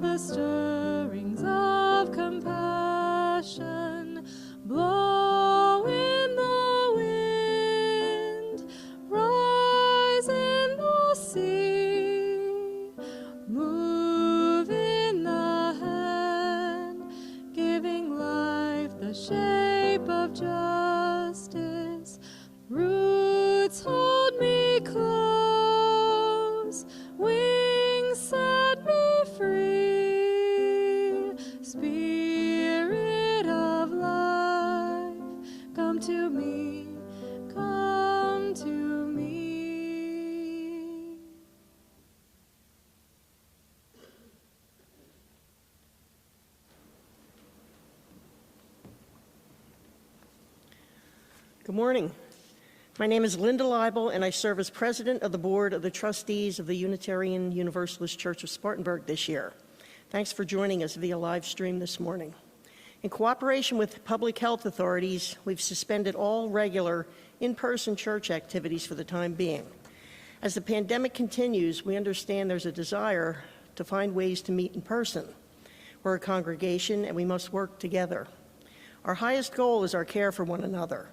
the stirrings of compassion blow in the wind, rise in the sea, move in the hand, giving life the shape of justice. Roots hold me close, wings set me free. Spirit of life, come to me, come to me. Good morning. My name is Linda Leibel, and I serve as president of the board of the trustees of the Unitarian Universalist Church of Spartanburg this year. Thanks for joining us via live stream this morning. In cooperation with public health authorities, we've suspended all regular in-person church activities for the time being. As the pandemic continues, we understand there's a desire to find ways to meet in person. We're a congregation, and we must work together. Our highest goal is our care for one another.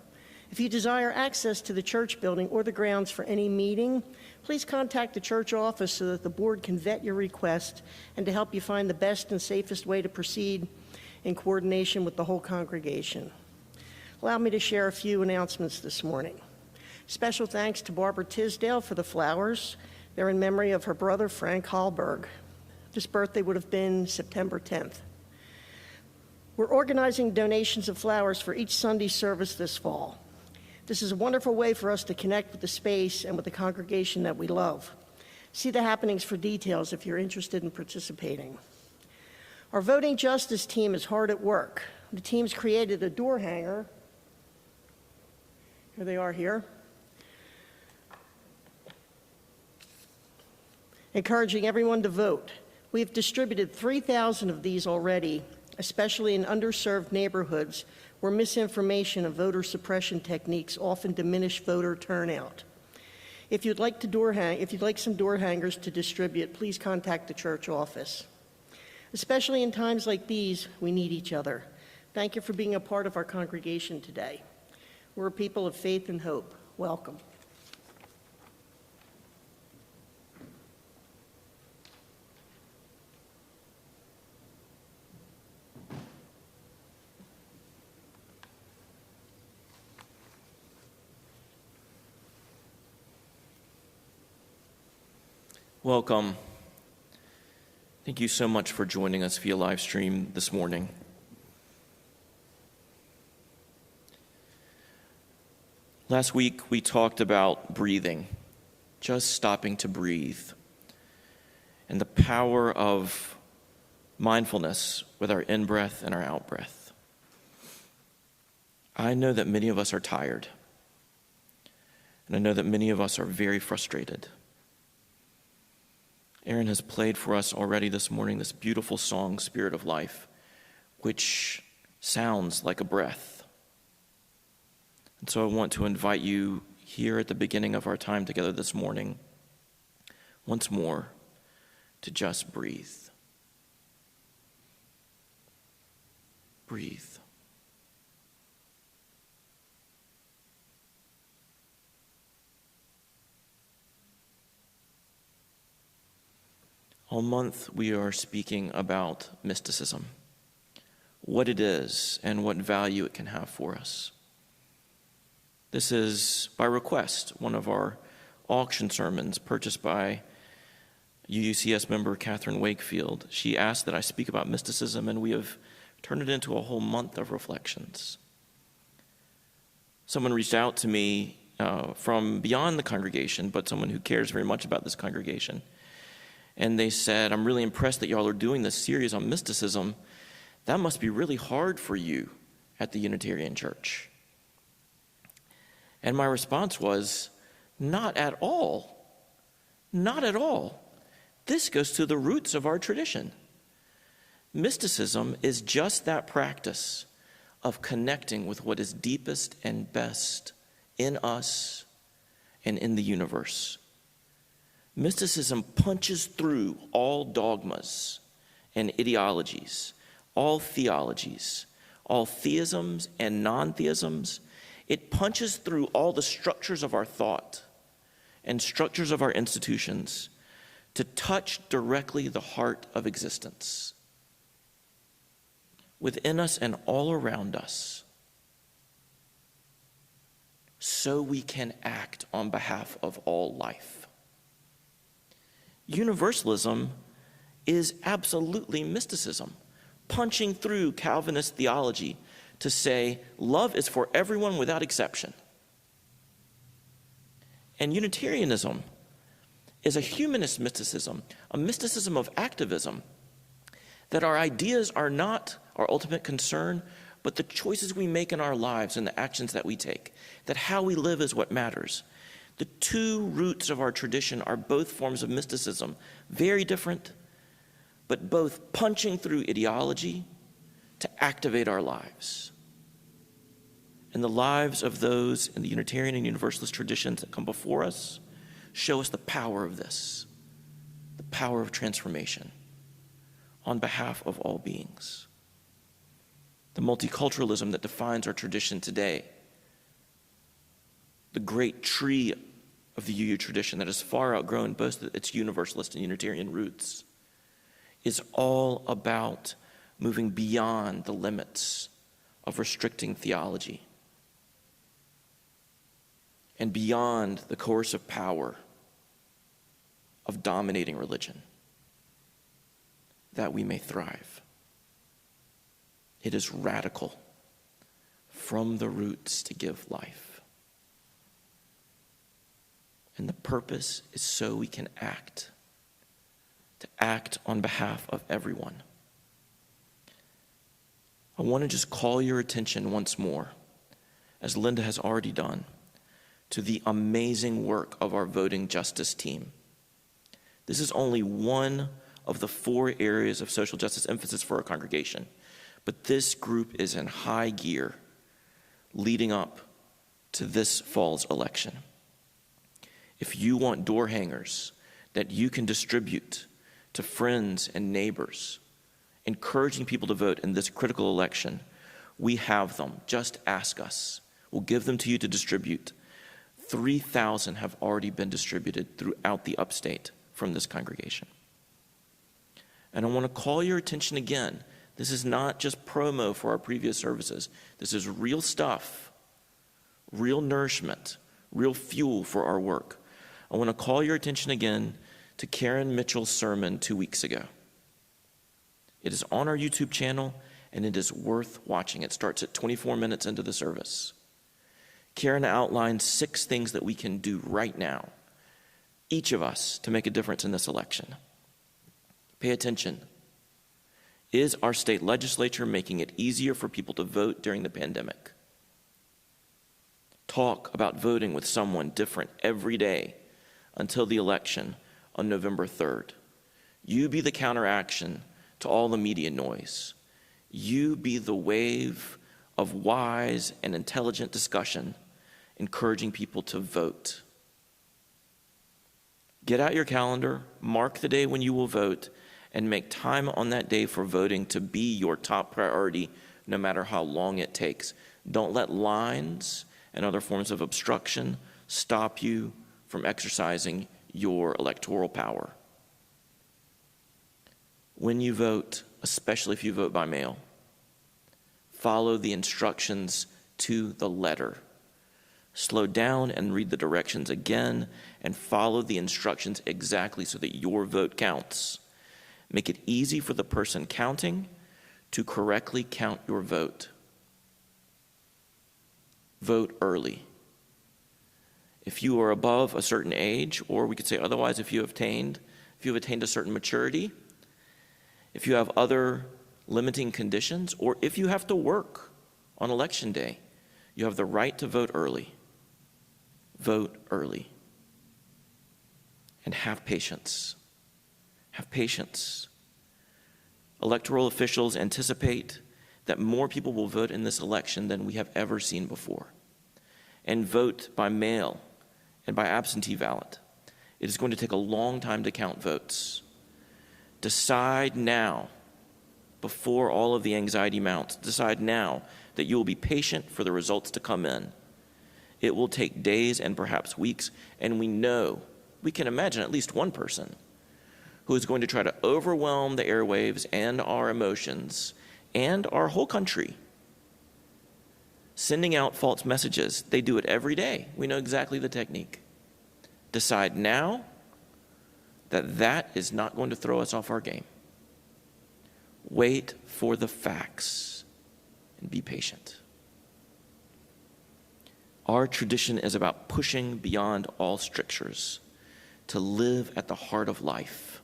If you desire access to the church building or the grounds for any meeting, please contact the church office so that the board can vet your request and to help you find the best and safest way to proceed in coordination with the whole congregation. Allow me to share a few announcements this morning. Special thanks to Barbara Tisdale for the flowers. They're in memory of her brother, Frank Hallberg. This birthday would have been September 10th. We're organizing donations of flowers for each Sunday service this fall. This is a wonderful way for us to connect with the space and with the congregation that we love. See the happenings for details if you're interested in participating. Our voting justice team is hard at work. The team's created a door hanger. Here they are here. Encouraging everyone to vote. We've distributed 3,000 of these already, especially in underserved neighborhoods where misinformation and voter suppression techniques often diminish voter turnout. If you'd like some door hangers to distribute, please contact the church office. Especially in times like these, we need each other. Thank you for being a part of our congregation today. We're a people of faith and hope. Welcome. Welcome. Thank you so much for joining us via live stream this morning. Last week, we talked about breathing, just stopping to breathe, and the power of mindfulness with our in-breath and our out-breath. I know that many of us are tired, and I know that many of us are very frustrated. Aaron has played for us already this morning this beautiful song, Spirit of Life, which sounds like a breath. And so I want to invite you here at the beginning of our time together this morning, once more, to just breathe. Breathe. All month we are speaking about mysticism, what it is and what value it can have for us. This is, by request, one of our auction sermons purchased by UUCS member Catherine Wakefield. She asked that I speak about mysticism, and we have turned it into a whole month of reflections. Someone reached out to me from beyond the congregation, but someone who cares very much about this congregation. And they said, I'm really impressed that y'all are doing this series on mysticism. That must be really hard for you at the Unitarian Church. And my response was, not at all. Not at all. This goes to the roots of our tradition. Mysticism is just that practice of connecting with what is deepest and best in us and in the universe. Mysticism punches through all dogmas and ideologies, all theologies, all theisms and non-theisms. It punches through all the structures of our thought and structures of our institutions to touch directly the heart of existence, within us and all around us, so we can act on behalf of all life. Universalism is absolutely mysticism, punching through Calvinist theology to say love is for everyone without exception. And Unitarianism is a humanist mysticism, a mysticism of activism, that our ideas are not our ultimate concern, but the choices we make in our lives and the actions that we take, that how we live is what matters. The two roots of our tradition are both forms of mysticism, very different, but both punching through ideology to activate our lives. And the lives of those in the Unitarian and Universalist traditions that come before us show us the power of this, the power of transformation on behalf of all beings. The multiculturalism that defines our tradition today, the great tree of the UU tradition that has far outgrown both its Universalist and Unitarian roots, is all about moving beyond the limits of restricting theology and beyond the coercive power of dominating religion, that we may thrive. It is radical from the roots to give life. And the purpose is so we can act, to act on behalf of everyone. I want to just call your attention once more, as Linda has already done, to the amazing work of our voting justice team. This is only one of the 4 areas of social justice emphasis for our congregation, but this group is in high gear leading up to this fall's election. If you want door hangers that you can distribute to friends and neighbors, encouraging people to vote in this critical election, we have them. Just ask us. We'll give them to you to distribute. 3,000 have already been distributed throughout the upstate from this congregation. And I want to call your attention again. This is not just promo for our previous services. This is real stuff, real nourishment, real fuel for our work. I want to call your attention again to Karen Mitchell's sermon 2 weeks ago. It is on our YouTube channel, and it is worth watching. It starts at 24 minutes into the service. Karen outlined 6 things that we can do right now, each of us, to make a difference in this election. Pay attention. Is our state legislature making it easier for people to vote during the pandemic? Talk about voting with someone different every day until the election on November 3rd. You be the counteraction to all the media noise. You be the wave of wise and intelligent discussion, encouraging people to vote. Get out your calendar, mark the day when you will vote, and make time on that day for voting to be your top priority, no matter how long it takes. Don't let lines and other forms of obstruction stop you from exercising your electoral power. When you vote, especially if you vote by mail, follow the instructions to the letter. Slow down and read the directions again, and follow the instructions exactly so that your vote counts. Make it easy for the person counting to correctly count your vote. Vote early. If you are above a certain age, or we could say otherwise, if you have attained a certain maturity, if you have other limiting conditions, or if you have to work on election day, you have the right to vote early. Vote early. And have patience. Have patience. Electoral officials anticipate that more people will vote in this election than we have ever seen before, and vote by mail and by absentee ballot. It is going to take a long time to count votes. Decide now before all of the anxiety mounts. Decide now that you will be patient for the results to come in. It will take days and perhaps weeks, and we can imagine at least one person who is going to try to overwhelm the airwaves and our emotions and our whole country, sending out false messages. They do it every day. We know exactly the technique. Decide now that that is not going to throw us off our game. Wait for the facts and be patient. Our tradition is about pushing beyond all strictures to live at the heart of life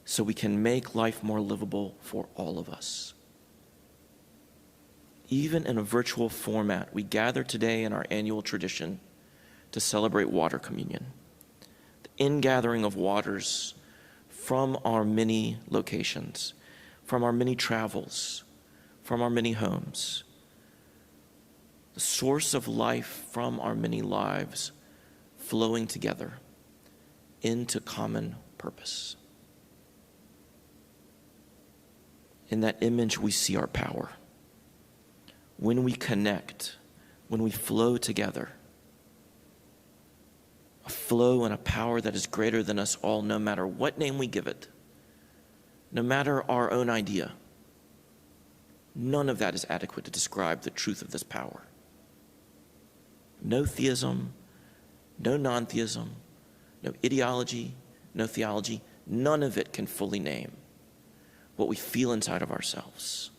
so we can make life more livable for all of us. Even in a virtual format, we gather today in our annual tradition to celebrate water communion, the ingathering of waters from our many locations, from our many travels, from our many homes, the source of life from our many lives flowing together into common purpose. In that image, we see our power. When we connect, when we flow together, a flow and a power that is greater than us all, no matter what name we give it, no matter our own idea. None of that is adequate to describe the truth of this power. No theism, no non-theism, no ideology, no theology, none of it can fully name what we feel inside of ourselves.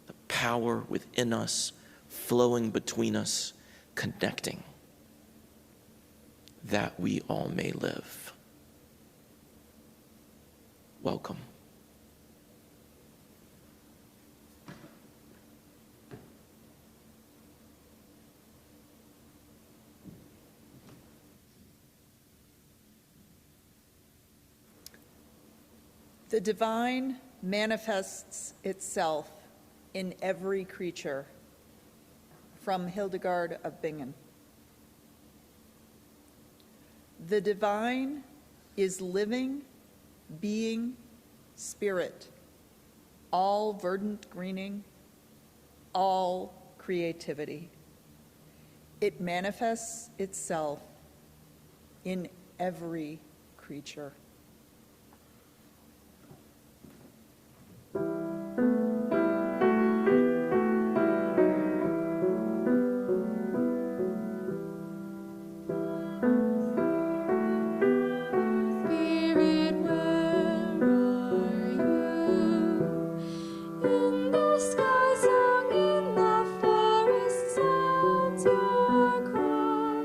The power within us, flowing between us, connecting, that we all may live. Welcome. The divine manifests itself in every creature. From Hildegard of Bingen. The divine is living, being, spirit, all verdant greening, all creativity. It manifests itself in every creature. Spirit, where are you? In the sky, sung in the forest, sounds your cry.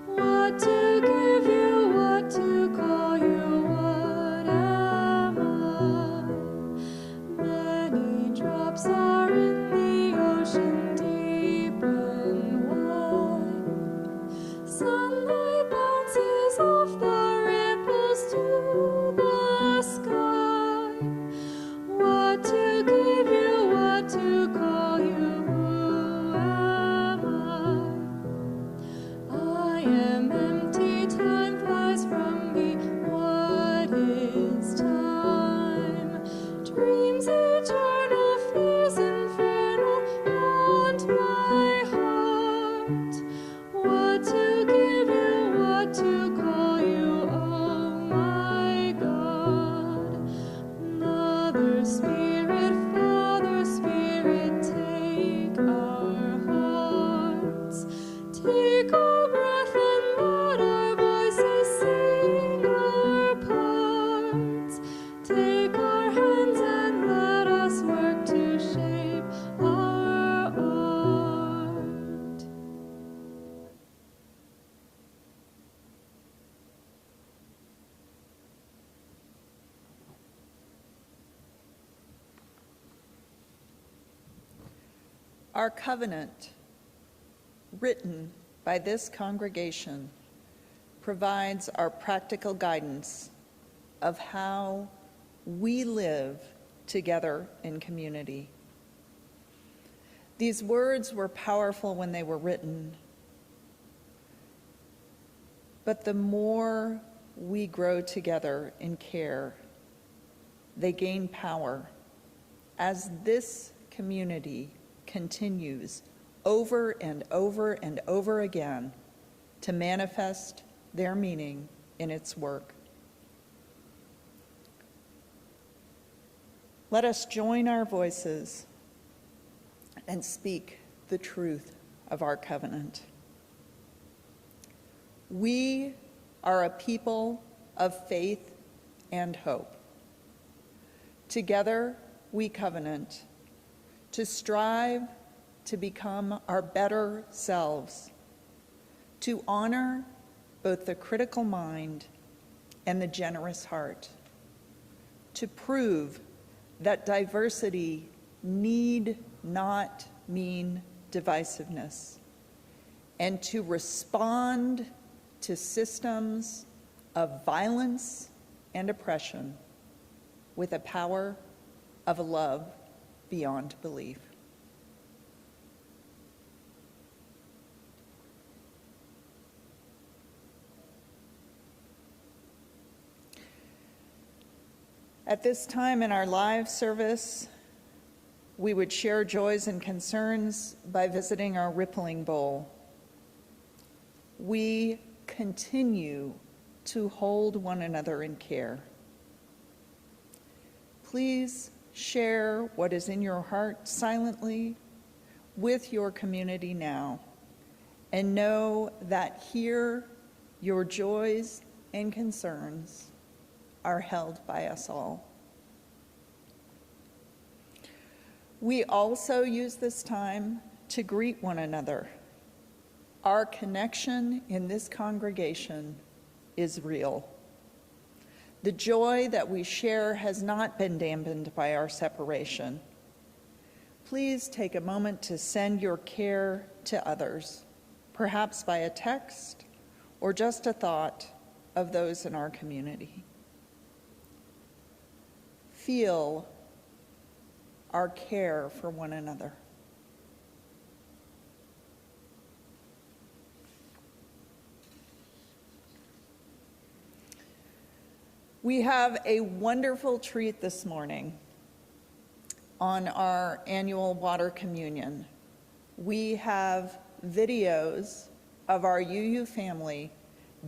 What to give you, what to call you, what am I? Many drops are in the ocean, deep and wide. Sunlight bounces off the ripples to the sky. What to give you, what to call you, who am I? I am empty, time flies from me. What is time? Dreams eternal, fears infernal haunt my heart. What to give you, what to call you, oh my God. Mother Spirit, Father Spirit, take our hearts. Take our breath and let our voices sing our parts. Take our hands and let us work to shape our art. Our covenant, written by this congregation, provides our practical guidance of how we live together in community. These words were powerful when they were written, but the more we grow together in care they gain power as this community continues over and over and over again to manifest their meaning in its work. Let us join our voices and speak the truth of our covenant. We are a people of faith and hope. Together, we covenant to strive to become our better selves, to honor both the critical mind and the generous heart, to prove that diversity need not mean divisiveness, and to respond to systems of violence and oppression with a power of love beyond belief. At this time in our live service, we would share joys and concerns by visiting our rippling bowl. We continue to hold one another in care. Please share what is in your heart silently with your community now, and know that here your joys and concerns are held by us all. We also use this time to greet one another. Our connection in this congregation is real. The joy that we share has not been dampened by our separation. Please take a moment to send your care to others, perhaps by a text or just a thought of those in our community. Feel our care for one another. We have a wonderful treat this morning on our annual water communion. We have videos of our UU family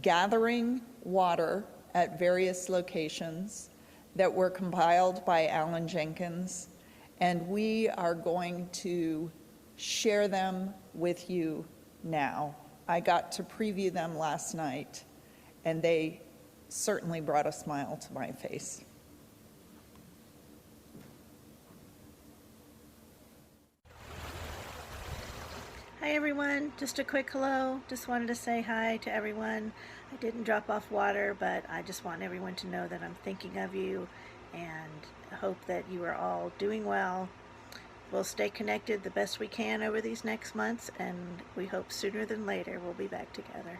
gathering water at various locations that were compiled by Alan Jenkins, and we are going to share them with you now. I got to preview them last night, and they certainly brought a smile to my face. Hi everyone, just a quick hello. Just wanted to say hi to everyone. I didn't drop off water, but I just want everyone to know that I'm thinking of you and I hope that you are all doing well. We'll stay connected the best we can over these next months, and we hope sooner than later we'll be back together.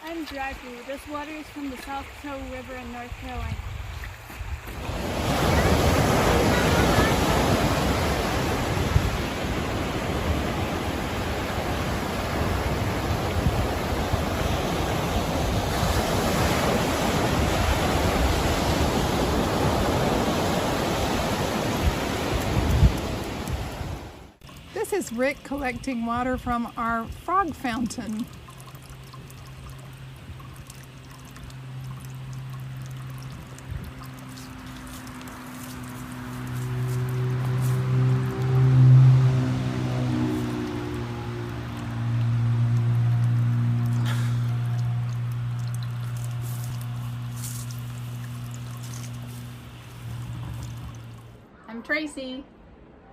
I'm Drew. This water is from the South Toe River in North Carolina. This is Rick collecting water from our frog fountain. I'm Tracy.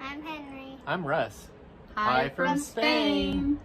I'm Henry. I'm Russ. Hi from Spain.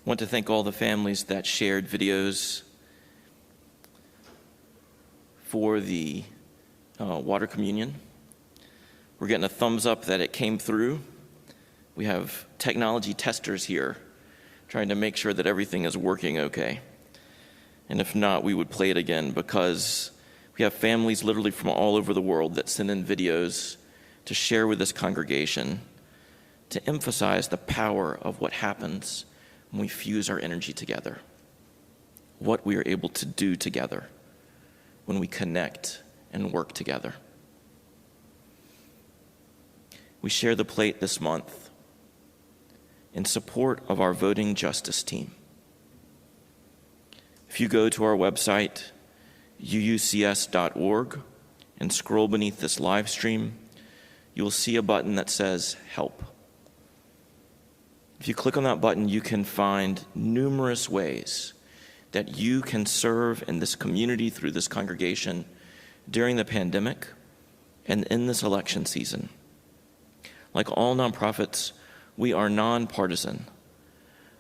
I want to thank all the families that shared videos for the water communion. We're getting a thumbs up that it came through. We have technology testers here trying to make sure that everything is working okay. And if not, we would play it again, because we have families literally from all over the world that send in videos to share with this congregation to emphasize the power of what happens when we fuse our energy together, what we are able to do together when we connect and work together. We share the plate this month in support of our voting justice team. If you go to our website, uucs.org, and scroll beneath this live stream, you will see a button that says Help. If you click on that button, you can find numerous ways that you can serve in this community through this congregation during the pandemic and in this election season. Like all nonprofits, we are nonpartisan,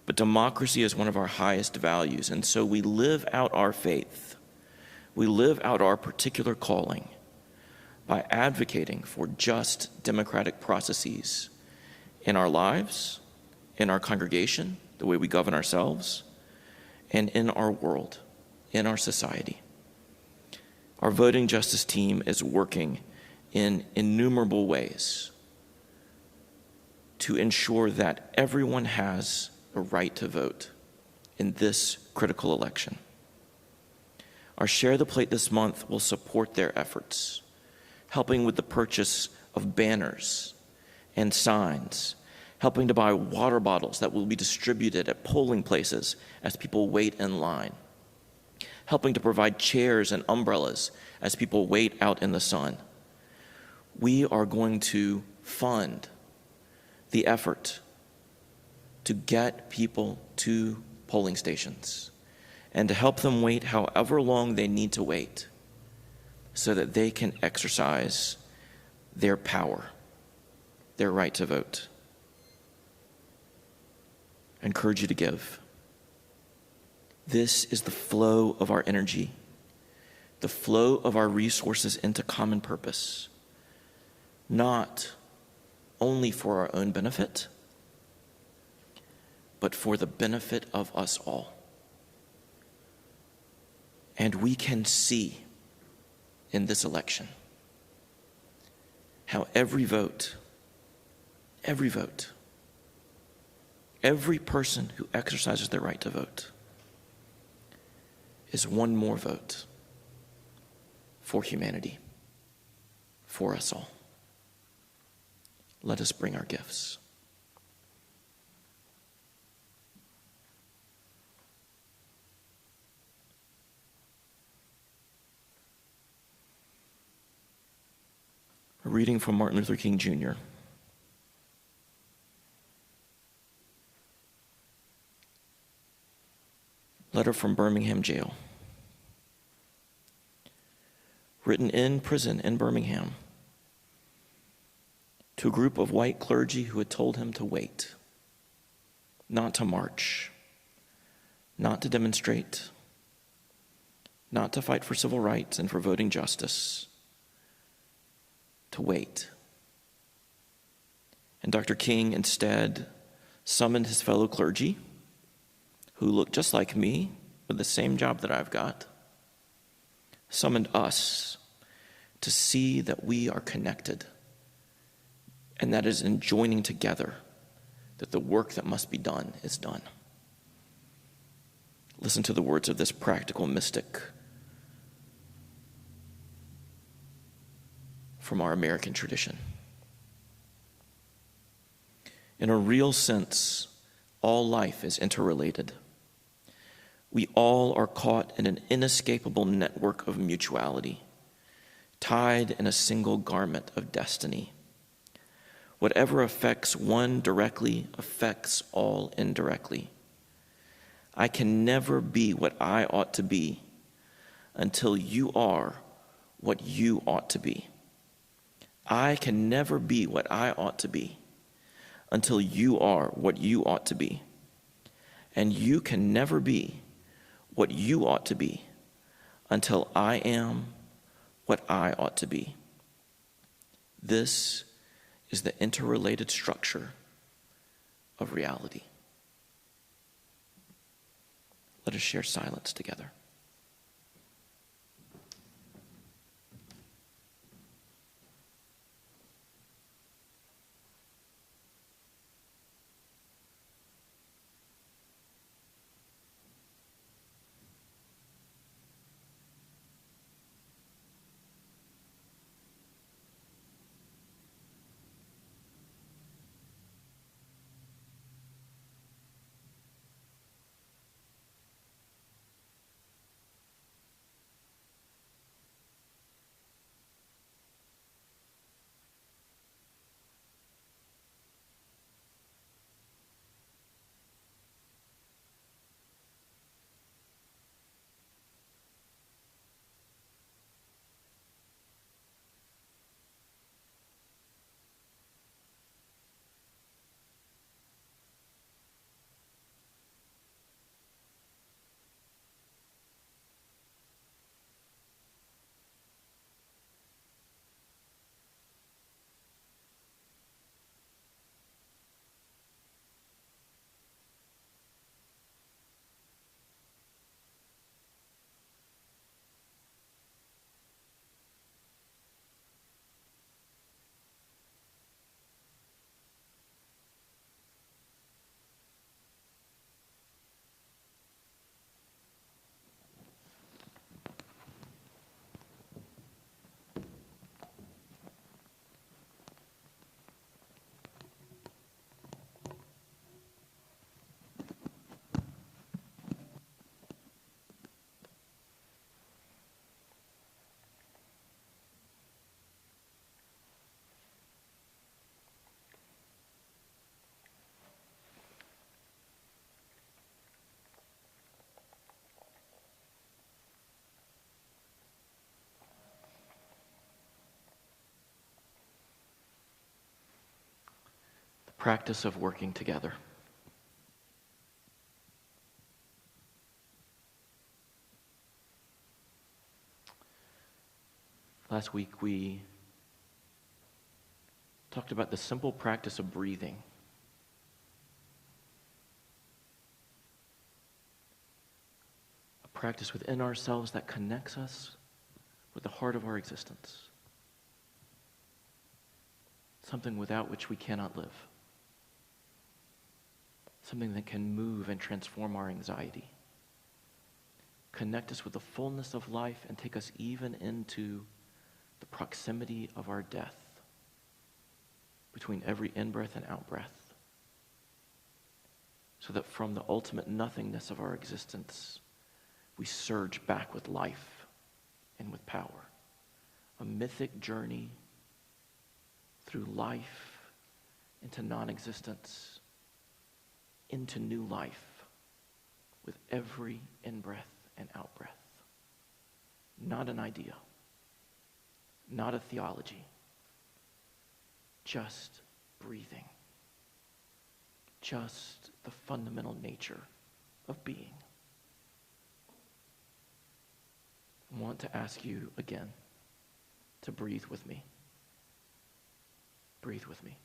but democracy is one of our highest values, and so we live out our faith. We live out our particular calling by advocating for just democratic processes in our lives, in our congregation, the way we govern ourselves, and in our world, in our society. Our voting justice team is working in innumerable ways to ensure that everyone has a right to vote in this critical election. Our Share the Plate this month will support their efforts, helping with the purchase of banners and signs, helping to buy water bottles that will be distributed at polling places as people wait in line, helping to provide chairs and umbrellas as people wait out in the sun. We are going to fund the effort to get people to polling stations and to help them wait however long they need to wait so that they can exercise their power, their right to vote. I encourage you to give. This is the flow of our energy, the flow of our resources into common purpose, not only for our own benefit, but for the benefit of us all. And we can see in this election how every vote, every person who exercises their right to vote is one more vote for humanity, for us all. Let us bring our gifts. A reading from Martin Luther King Jr. Letter from Birmingham jail. Written in prison in Birmingham to a group of white clergy who had told him to wait, not to march, not to demonstrate, not to fight for civil rights and for voting justice, to wait. And Dr. King instead summoned his fellow clergy, who looked just like me with the same job that I've got, summoned us to see that we are connected, and that is in joining together that the work that must be done is done. Listen to the words of this practical mystic from our American tradition. In a real sense, all life is interrelated. We all are caught in an inescapable network of mutuality, tied in a single garment of destiny. Whatever affects one directly affects all indirectly. I can never be what I ought to be until you are what you ought to be. I can never be what I ought to be until you are what you ought to be. And you can never be what you ought to be until I am what I ought to be. This is the interrelated structure of reality. Let us share silence together. Practice of working together. Last week we talked about the simple practice of breathing. A practice within ourselves that connects us with the heart of our existence. Something without which we cannot live. Something that can move and transform our anxiety. Connect us with the fullness of life and take us even into the proximity of our death, between every in-breath and out-breath, so that from the ultimate nothingness of our existence, we surge back with life and with power. A mythic journey through life into non-existence, into new life, with every in-breath and out-breath. Not an idea, not a theology, just breathing. Just the fundamental nature of being. I want to ask you again to breathe with me. Breathe with me.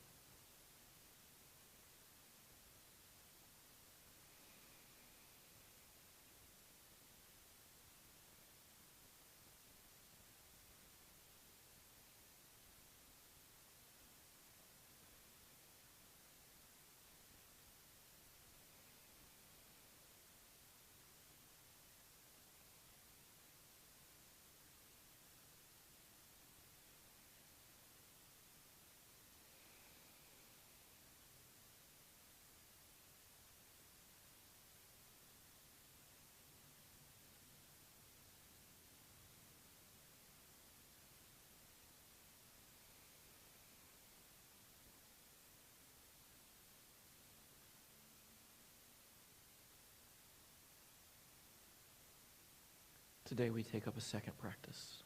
Today we take up a second practice.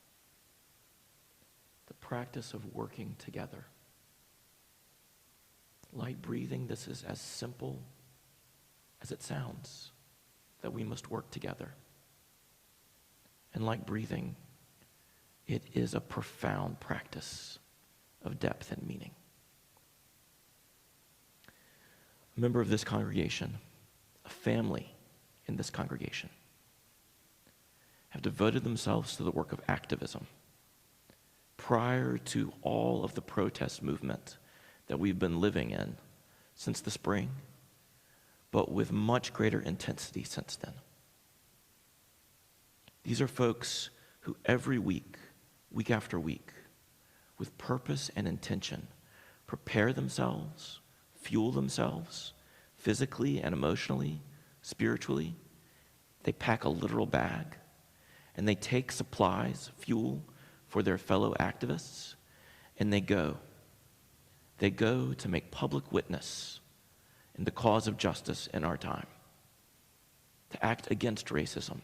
The practice of working together. Like breathing, this is as simple as it sounds, that we must work together. And like breathing, it is a profound practice of depth and meaning. A member of this congregation, a family in this congregation, have devoted themselves to the work of activism prior to all of the protest movement that we've been living in since the spring, but with much greater intensity since then. These are folks who every week, week after week, with purpose and intention, prepare themselves, fuel themselves, physically and emotionally, spiritually. They pack a literal bag, and they take supplies, fuel, for their fellow activists, and they go. They go to make public witness in the cause of justice in our time, to act against racism,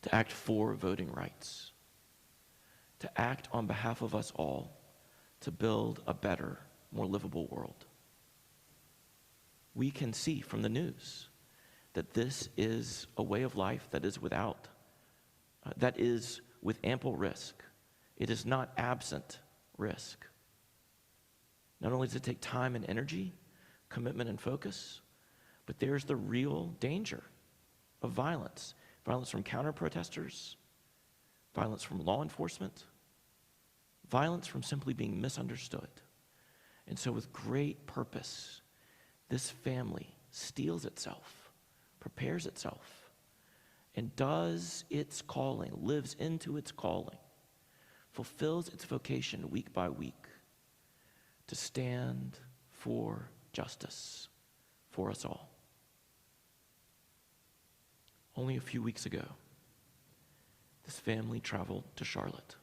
to act for voting rights, to act on behalf of us all, to build a better, more livable world. We can see from the news that this is a way of life that is with ample risk. It is not absent risk. Not only does it take time and energy, commitment and focus, but there's the real danger of violence. Violence from counter-protesters, violence from law enforcement, violence from simply being misunderstood. And so with great purpose, this family steels itself, prepares itself, and does its calling, lives into its calling, fulfills its vocation week by week to stand for justice for us all. Only a few weeks ago, this family traveled to Charlotte,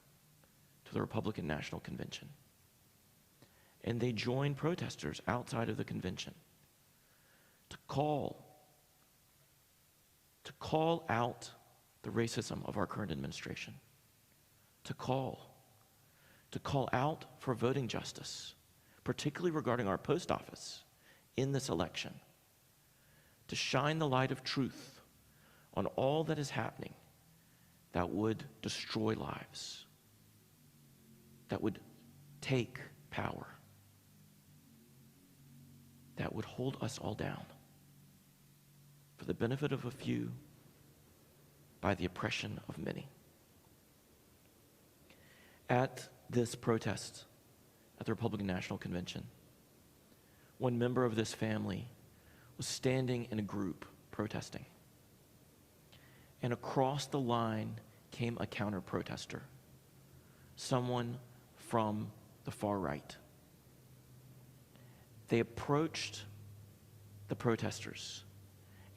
to the Republican National Convention. And they joined protesters outside of the convention to call out the racism of our current administration, to call out for voting justice, particularly regarding our post office in this election, to shine the light of truth on all that is happening that would destroy lives, that would take power, that would hold us all down for the benefit of a few by the oppression of many. At this protest at the Republican National Convention, one member of this family was standing in a group protesting. And across the line came a counter-protester, someone from the far right. They approached the protesters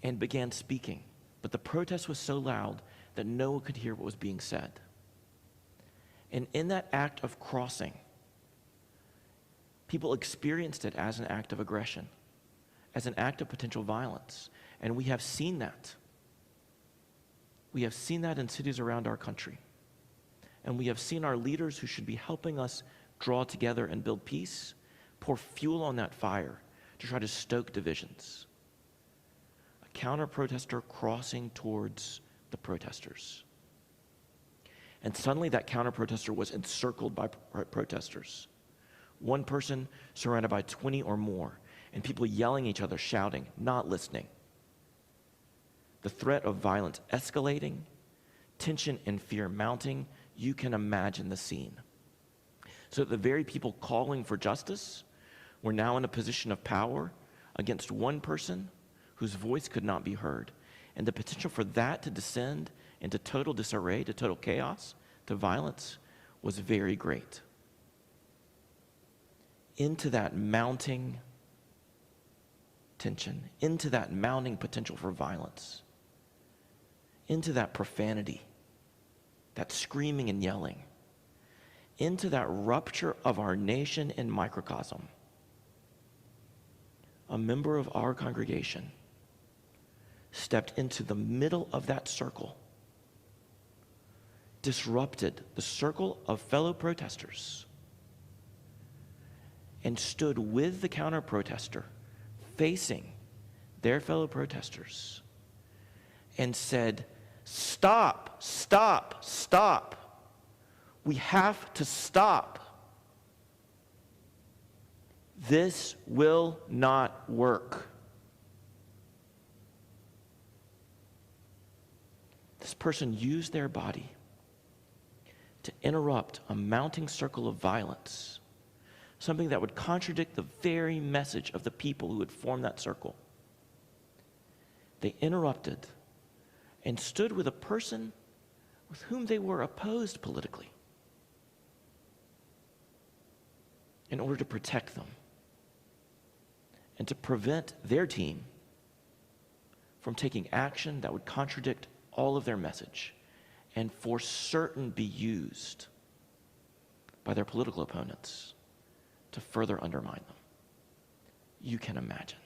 and began speaking, but the protest was so loud that no one could hear what was being said. And in that act of crossing, people experienced it as an act of aggression, as an act of potential violence. And we have seen that. We have seen that in cities around our country. And we have seen our leaders who should be helping us draw together and build peace, pour fuel on that fire to try to stoke divisions. A counter-protester crossing towards the protesters. And suddenly that counter-protester was encircled by protesters. One person surrounded by 20 or more, and people yelling at each other, shouting, not listening. The threat of violence escalating, tension and fear mounting. You can imagine the scene. So the very people calling for justice were now in a position of power against one person whose voice could not be heard. And the potential for that to descend into total disarray, to total chaos, to violence was very great. Into that mounting tension, into that mounting potential for violence, into that profanity, that screaming and yelling, into that rupture of our nation in microcosm, a member of our congregation stepped into the middle of that circle, disrupted the circle of fellow protesters, and stood with the counter-protester, facing their fellow protesters and said, "Stop, stop, stop. We have to stop. This will not work." This person used their body to interrupt a mounting circle of violence, something that would contradict the very message of the people who had formed that circle. They interrupted and stood with a person with whom they were opposed politically in order to protect them and to prevent their team from taking action that would contradict all of their message and for certain be used by their political opponents to further undermine them. You can imagine.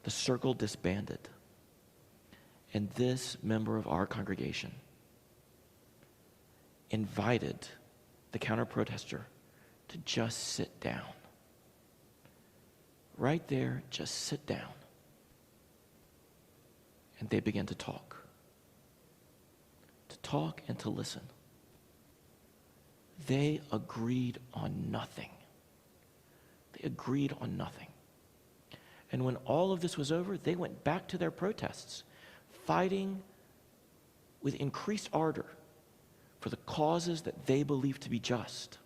The circle disbanded, and this member of our congregation invited the counter-protester to just sit down. Right there, just sit down. And they began to talk and to listen. They agreed on nothing. They agreed on nothing. And when all of this was over, they went back to their protests, fighting with increased ardor for the causes that they believed to be just.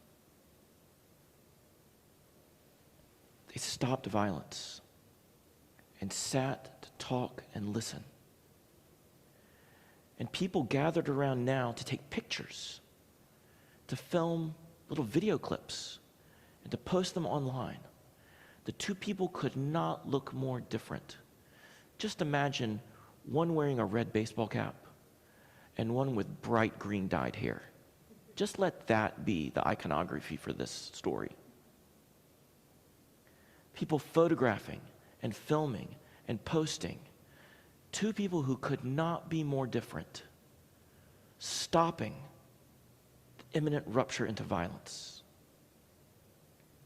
They stopped violence and sat to talk and listen. And people gathered around now to take pictures, to film little video clips, and to post them online. The two people could not look more different. Just imagine one wearing a red baseball cap and one with bright green dyed hair. Just let that be the iconography for this story. People photographing and filming and posting. Two people who could not be more different, stopping the imminent rupture into violence,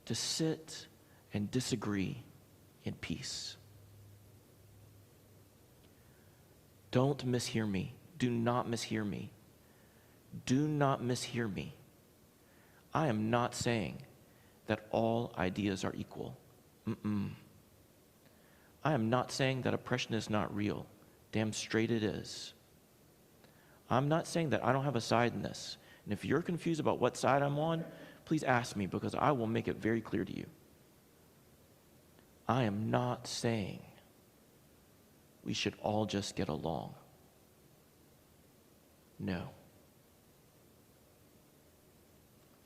to sit and disagree in peace. Don't mishear me. Do not mishear me. Do not mishear me. I am not saying that all ideas are equal. I am not saying that oppression is not real. Damn straight it is. I'm not saying that I don't have a side in this. And if you're confused about what side I'm on, please ask me because I will make it very clear to you. I am not saying we should all just get along. No.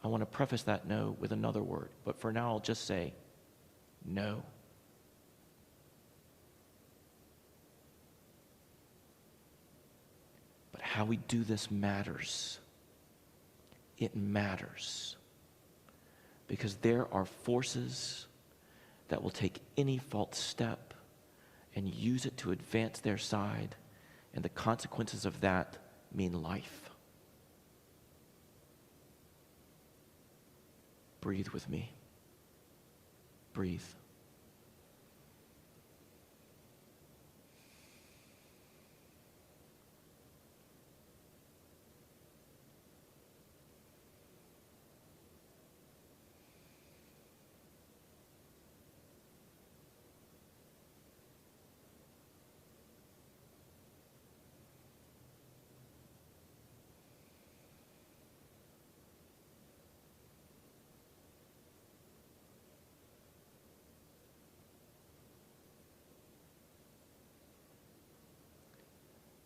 I want to preface that no with another word, but for now I'll just say no. But how we do this matters. It matters. Because there are forces that will take any false step and use it to advance their side, and the consequences of that mean life. Breathe with me. Breathe.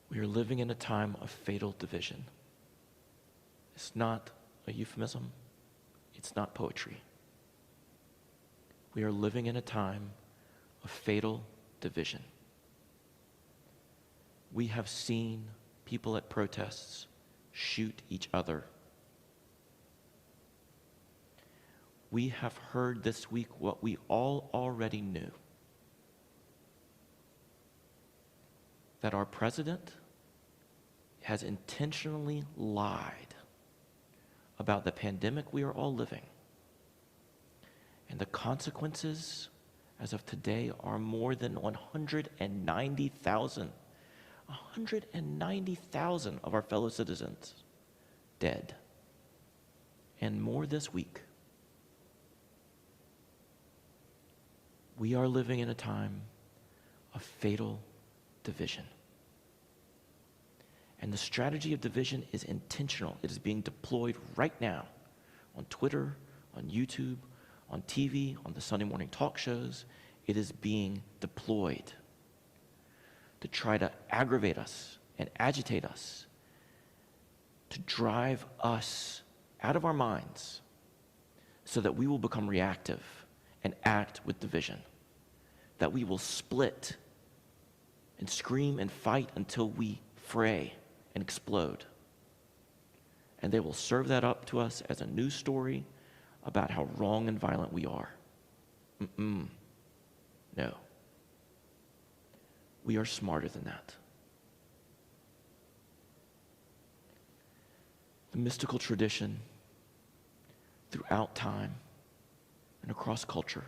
We are living in a time of fatal division. It's not a euphemism. It's not poetry. We are living in a time of fatal division. We have seen people at protests shoot each other. We have heard this week what we all already knew. That our president has intentionally lied about the pandemic we are all living and the consequences as of today, are more than 190,000. 190,000 of our fellow citizens dead. And more this week. We are living in a time of fatal division. And the strategy of division is intentional. It is being deployed right now on Twitter, on YouTube, on TV, on the Sunday morning talk shows. It is being deployed to try to aggravate us and agitate us, to drive us out of our minds so that we will become reactive and act with division, that we will split and scream and fight until we fray and explode. And they will serve that up to us as a news story about how wrong and violent we are. No. We are smarter than that. The mystical tradition throughout time and across culture,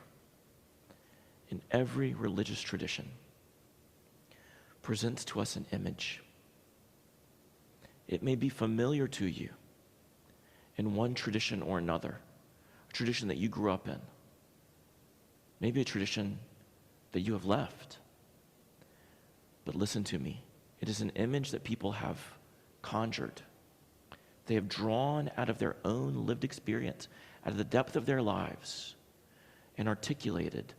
in every religious tradition, presents to us an image. It may be familiar to you in one tradition or another, a tradition that you grew up in, maybe a tradition that you have left. But listen to me, it is an image that people have conjured. They have drawn out of their own lived experience, out of the depth of their lives, and articulated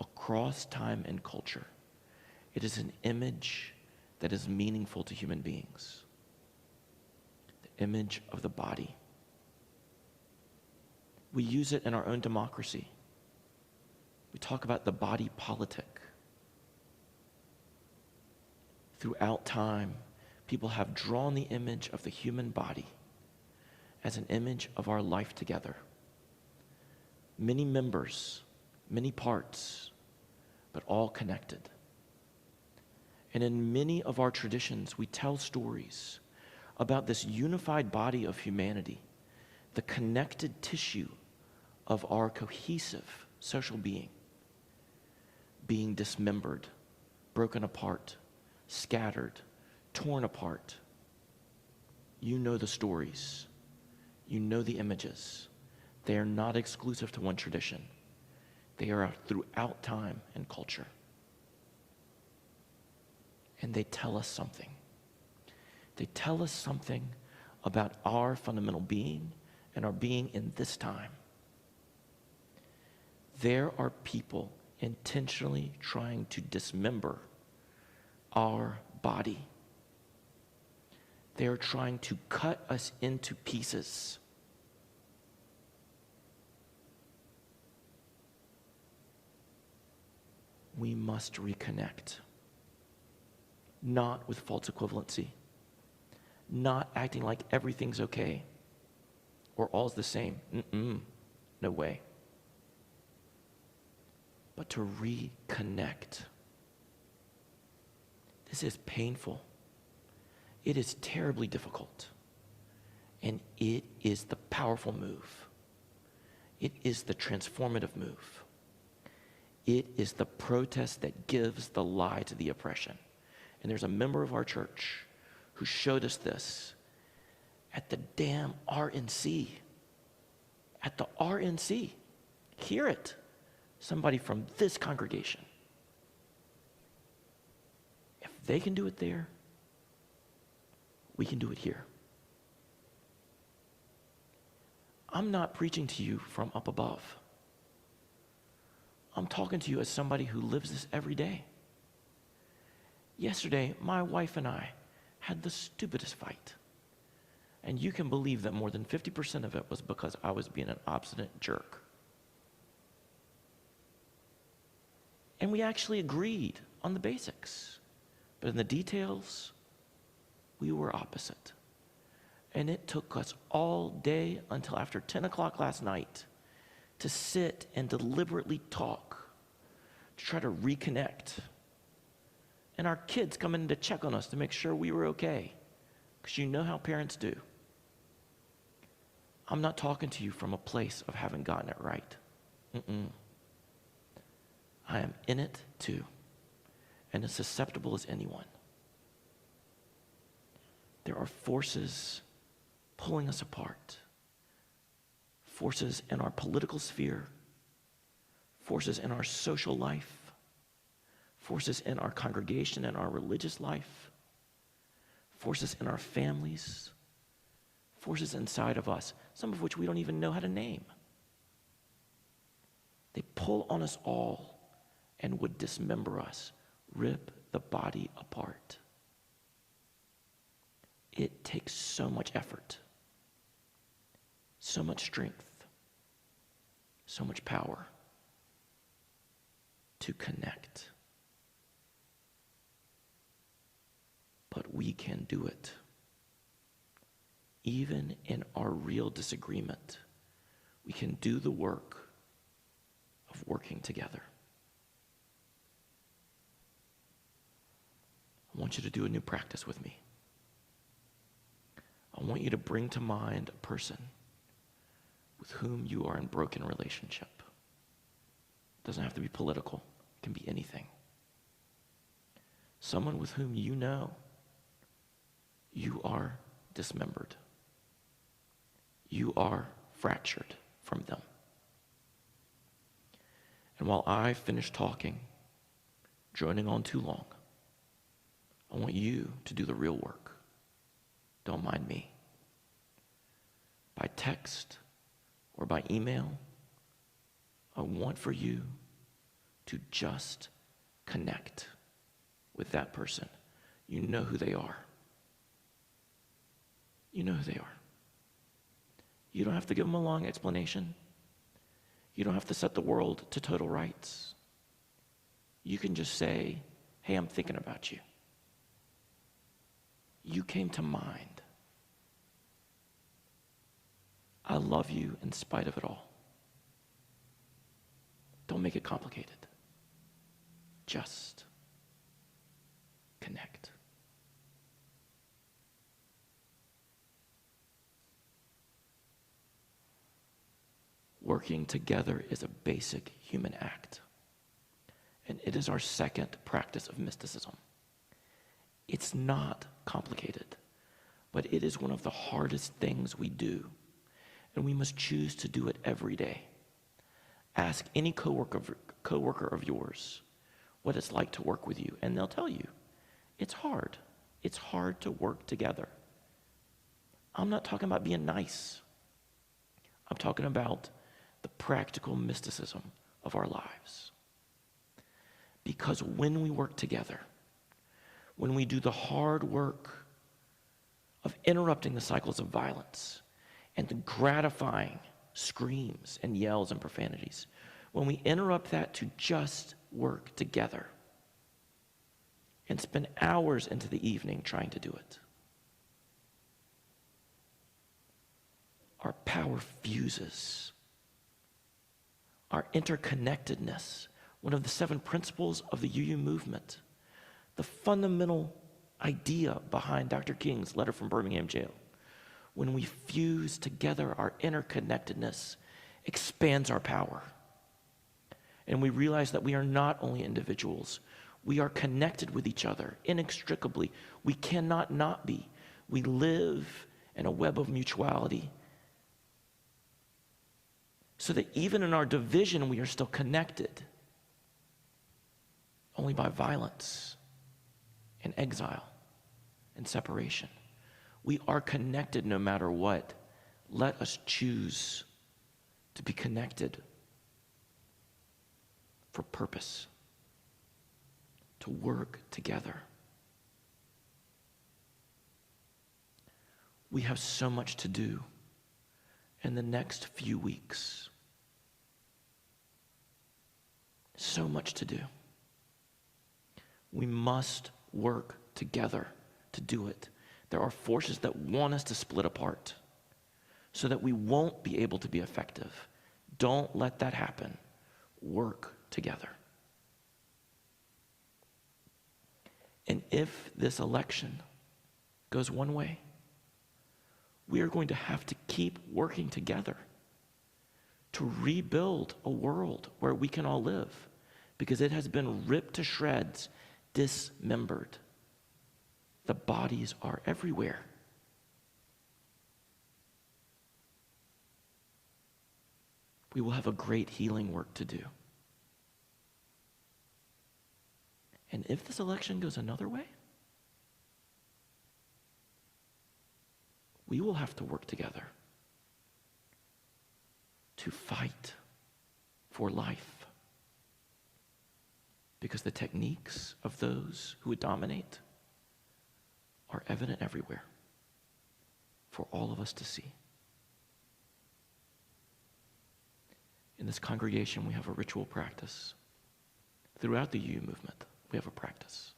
across time and culture. It is an image that is meaningful to human beings. The image of the body. We use it in our own democracy. We talk about the body politic. Throughout time, people have drawn the image of the human body as an image of our life together. Many members, many parts, but all connected. And in many of our traditions, we tell stories about this unified body of humanity, the connected tissue of our cohesive social being, being dismembered, broken apart, scattered, torn apart. You know the stories. You know the images. They are not exclusive to one tradition. They are throughout time and culture. And they tell us something. They tell us something about our fundamental being and our being in this time. There are people intentionally trying to dismember our body. They are trying to cut us into pieces. We must reconnect. Not with false equivalency. Not acting like everything's okay or all's the same. No way. But to reconnect. This is painful. It is terribly difficult. And it is the powerful move. It is the transformative move. It is the protest that gives the lie to the oppression. And there's a member of our church who showed us this at the damn RNC. At the RNC. Hear it. Somebody from this congregation. If they can do it there, we can do it here. I'm not preaching to you from up above. I'm talking to you as somebody who lives this every day. Yesterday, my wife and I had the stupidest fight. And you can believe that more than 50% of it was because I was being an obstinate jerk. And we actually agreed on the basics. But in the details, we were opposite. And it took us all day until after 10 o'clock last night to sit and deliberately talk, to try to reconnect. And our kids come in to check on us to make sure we were okay. Because you know how parents do. I'm not talking to you from a place of having gotten it right. I am in it too, and as susceptible as anyone. There are forces pulling us apart, forces in our political sphere, forces in our social life, forces in our congregation and our religious life, forces in our families, forces inside of us, some of which we don't even know how to name. They pull on us all and would dismember us, rip the body apart. It takes so much effort, so much strength, so much power to connect. But we can do it. Even in our real disagreement, we can do the work of working together. I want you to do a new practice with me. I want you to bring to mind a person with whom you are in broken relationship. It doesn't have to be political. It can be anything. Someone with whom you know you are dismembered. You are fractured from them. And while I finish talking, droning on too long, I want you to do the real work. Don't mind me. By text or by email, I want for you to just connect with that person. You know who they are. You know who they are. You don't have to give them a long explanation. You don't have to set the world to total rights. You can just say, hey, I'm thinking about you. You came to mind. I love you in spite of it all. Don't make it complicated. Just connect. Working together is a basic human act, and it is our second practice of mysticism. It's not complicated, but it is one of the hardest things we do, and we must choose to do it every day. Ask any coworker of yours what it's like to work with you, and they'll tell you, it's hard. It's hard to work together. I'm not talking about being nice. I'm talking about the practical mysticism of our lives. Because when we work together, when we do the hard work of interrupting the cycles of violence and the gratifying screams and yells and profanities, when we interrupt that to just work together and spend hours into the evening trying to do it, our power fuses. Our interconnectedness, one of the 7 principles of the UU movement, the fundamental idea behind Dr. King's letter from Birmingham jail. When we fuse together, our interconnectedness expands our power. And we realize that we are not only individuals, we are connected with each other inextricably. We cannot not be. We live in a web of mutuality, so that even in our division, we are still connected, only by violence and exile and separation. We are connected no matter what. Let us choose to be connected for purpose, to work together. We have so much to do in the next few weeks. So much to do. We must work together to do it. There are forces that want us to split apart so that we won't be able to be effective. Don't let that happen. Work together. And if this election goes one way, we are going to have to keep working together to rebuild a world where we can all live, because it has been ripped to shreds, dismembered. The bodies are everywhere. We will have a great healing work to do. And if this election goes another way, we will have to work together to fight for life. Because the techniques of those who would dominate are evident everywhere for all of us to see. In this congregation, we have a ritual practice. Throughout the UU movement, we have a practice.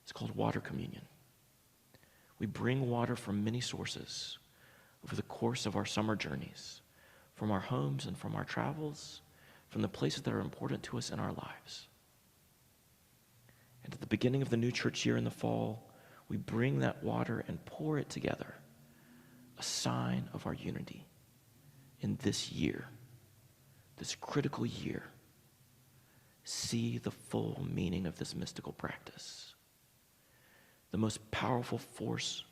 It's called water communion. We bring water from many sources over the course of our summer journeys, from our homes and from our travels, from the places that are important to us in our lives. And at the beginning of the new church year in the fall, we bring that water and pour it together, a sign of our unity in this year, this critical year. See the full meaning of this mystical practice. The most powerful force,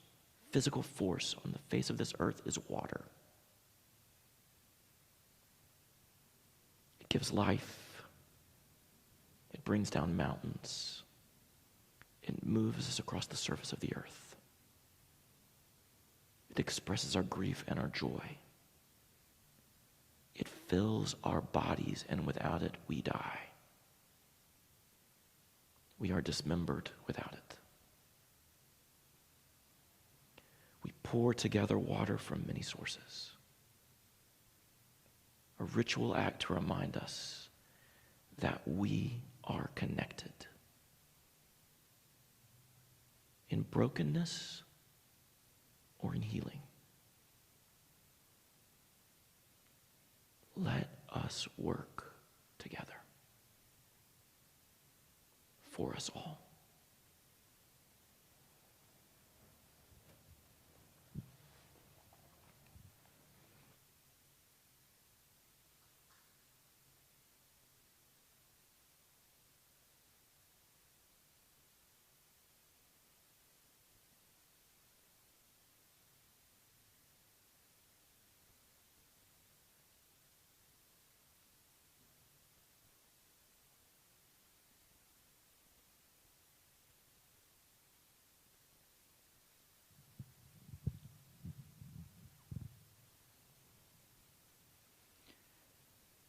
physical force on the face of this earth is water. It gives life. It brings down mountains. It moves us across the surface of the earth. It expresses our grief and our joy. It fills our bodies, and without it, we die. We are dismembered without it. We pour together water from many sources. A ritual act to remind us that we are connected. In brokenness or in healing. Let us work together for us all.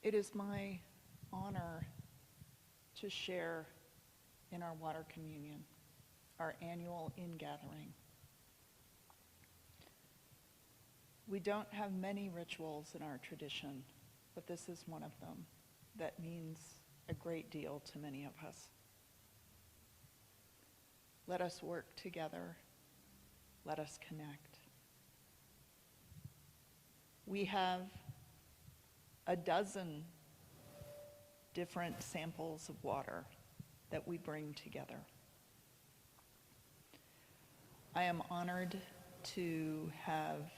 It is my honor to share in our water communion, our annual ingathering. We don't have many rituals in our tradition, but this is one of them that means a great deal to many of us. Let us work together. Let us connect. We have a dozen different samples of water that we bring together. I am honored to have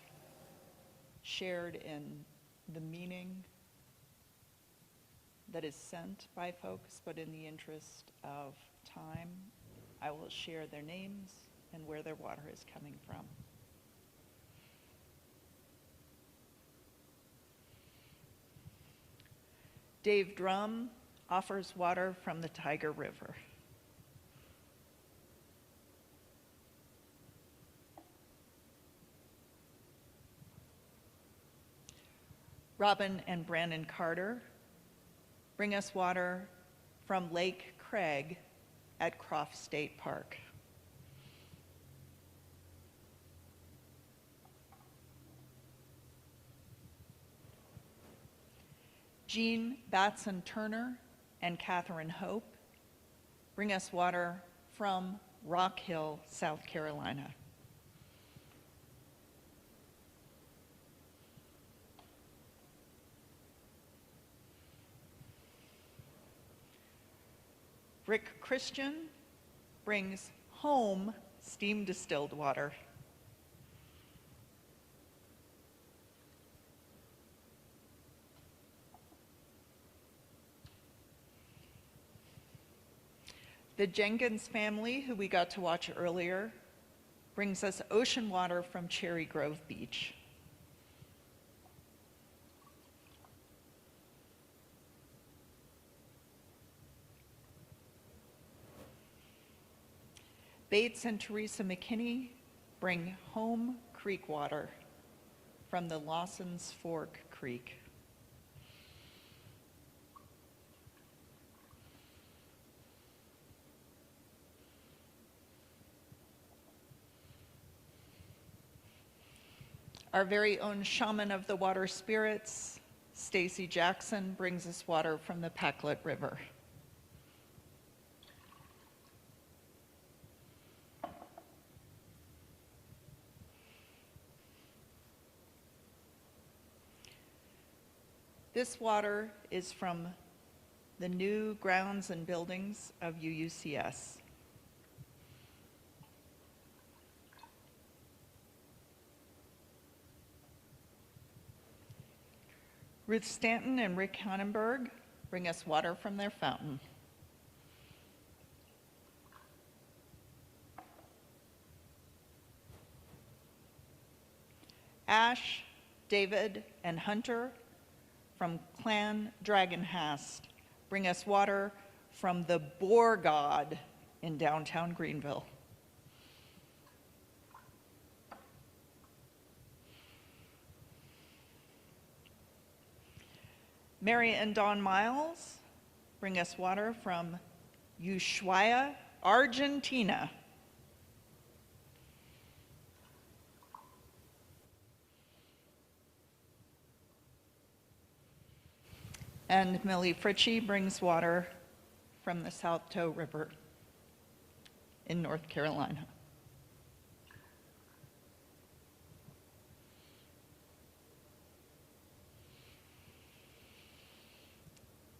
shared in the meaning that is sent by folks, but in the interest of time, I will share their names and where their water is coming from. Dave Drum offers water from the Tiger River. Robin and Brandon Carter bring us water from Lake Craig at Croft State Park. Jean Batson Turner and Catherine Hope bring us water from Rock Hill, South Carolina. Rick Christian brings home steam distilled water. The Jenkins family, who we got to watch earlier, brings us ocean water from Cherry Grove Beach. Bates and Teresa McKinney bring home creek water from the Lawson's Fork Creek. Our very own shaman of the water spirits, Stacy Jackson, brings us water from the Packlet River. This water is from the new grounds and buildings of UUCS. Ruth Stanton and Rick Hannenberg bring us water from their fountain. Ash, David, and Hunter from Clan Dragonhast bring us water from the Boar God in downtown Greenville. Mary and Don Miles bring us water from Ushuaia, Argentina. And Millie Fritchie brings water from the South Toe River in North Carolina.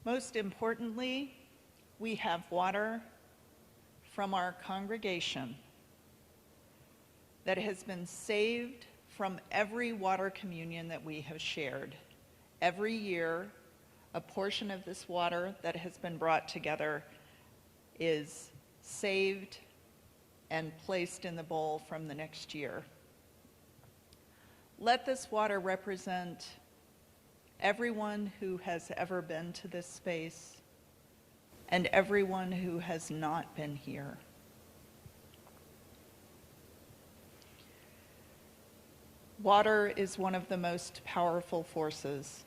Most importantly, we have water from our congregation that has been saved from every water communion that we have shared. Every year, a portion of this water that has been brought together is saved and placed in the bowl from the next year. Let this water represent everyone who has ever been to this space and everyone who has not been here. Water is one of the most powerful forces.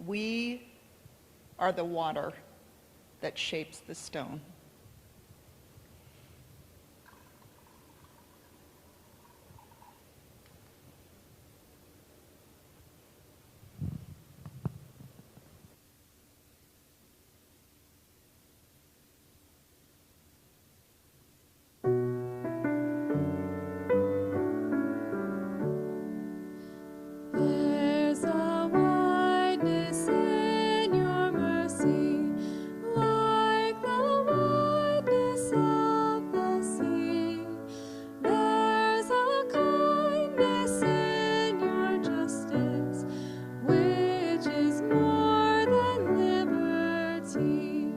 We are the water that shapes the stone. There's a wideness in your mercy, like the wideness of the sea. There's a kindness in your justice, which is more than liberty.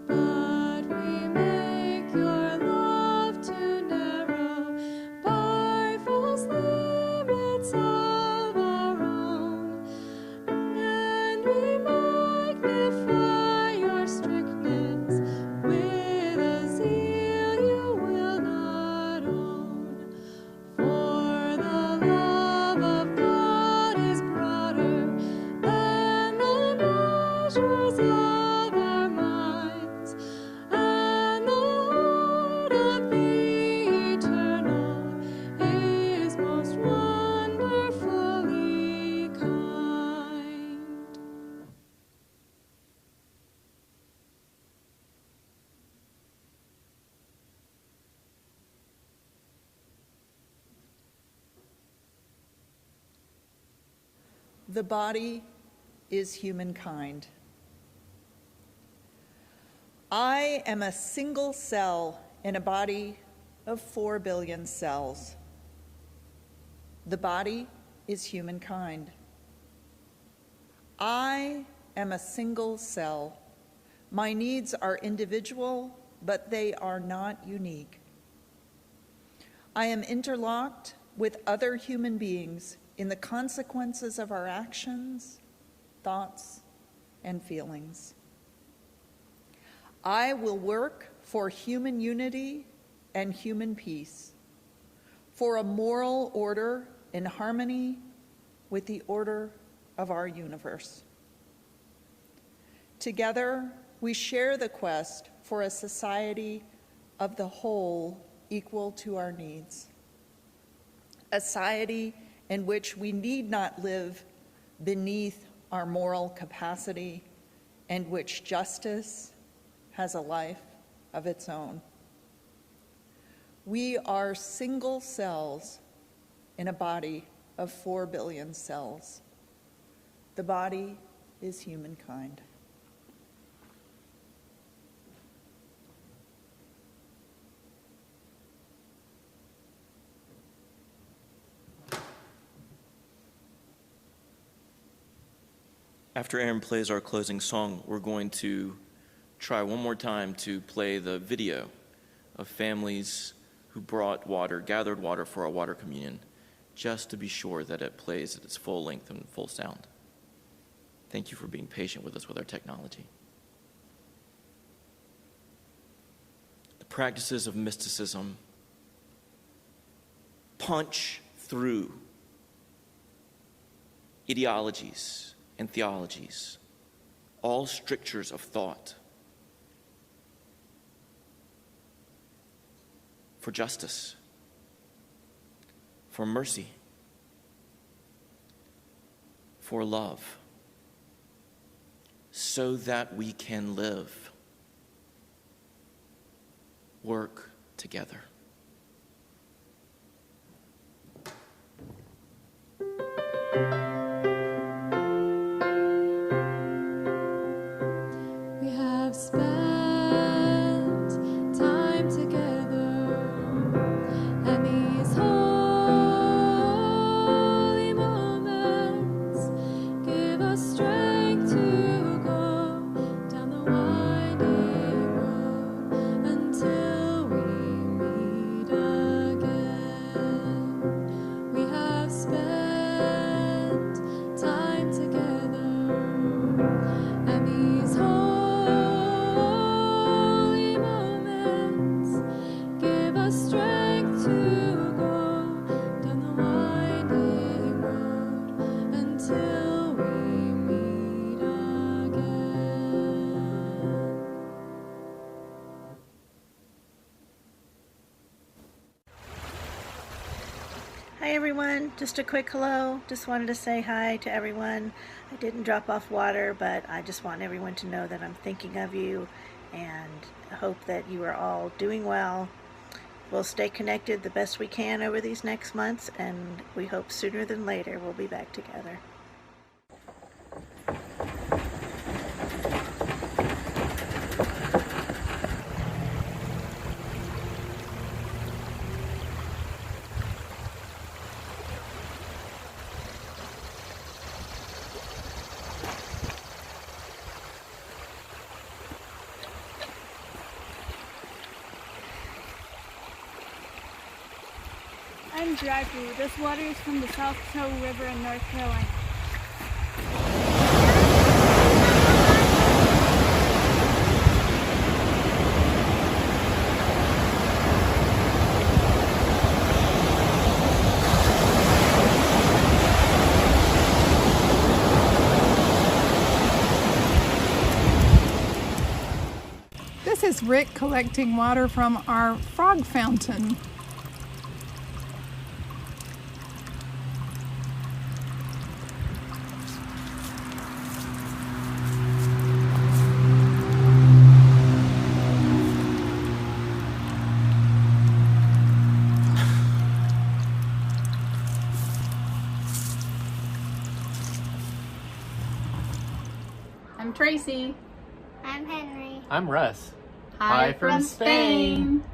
But we make your love too narrow by false limits of our own, and we magnify your strictness with a zeal you will not own. For the love of God is broader than the measures of our minds, and the heart of the eternal is most wonderfully kind. The body is humankind. I am a single cell in a body of 4 billion cells. The body is humankind. I am a single cell My needs are individual, but they are not unique. I am interlocked with other human beings in the consequences of our actions, thoughts, and feelings. I will work for human unity and human peace, for a moral order in harmony with the order of our universe. Together, we share the quest for a society of the whole equal to our needs. A society in which we need not live beneath our moral capacity and which justice has a life of its own. We are single cells in a body of 4 billion cells. The body is humankind. After Aaron plays our closing song, we're going to try one more time to play the video of families who brought water, gathered water for our water communion, just to be sure that it plays at its full length and full sound. Thank you for being patient with us with our technology. The practices of mysticism punch through ideologies and theologies, all strictures of thought, for justice, for mercy, for love, so that we can live, work together. We have spent time together, and these holy moments give us strength to go down the winding road until we meet again. We have spent time together, and these holy moments give us strength to go down the winding road until we meet again. Hi everyone, just a quick hello. Just wanted to say hi to everyone. I didn't drop off water, but I just want everyone to know that I'm thinking of you and I hope that you are all doing well. We'll stay connected the best we can over these next months, and we hope sooner than later we'll be back together. I'm Drew. This water is from the South Toe River in North Carolina. This is Rick collecting water from our frog fountain. I'm Tracy. I'm Henry. I'm Russ. Hi from Spain.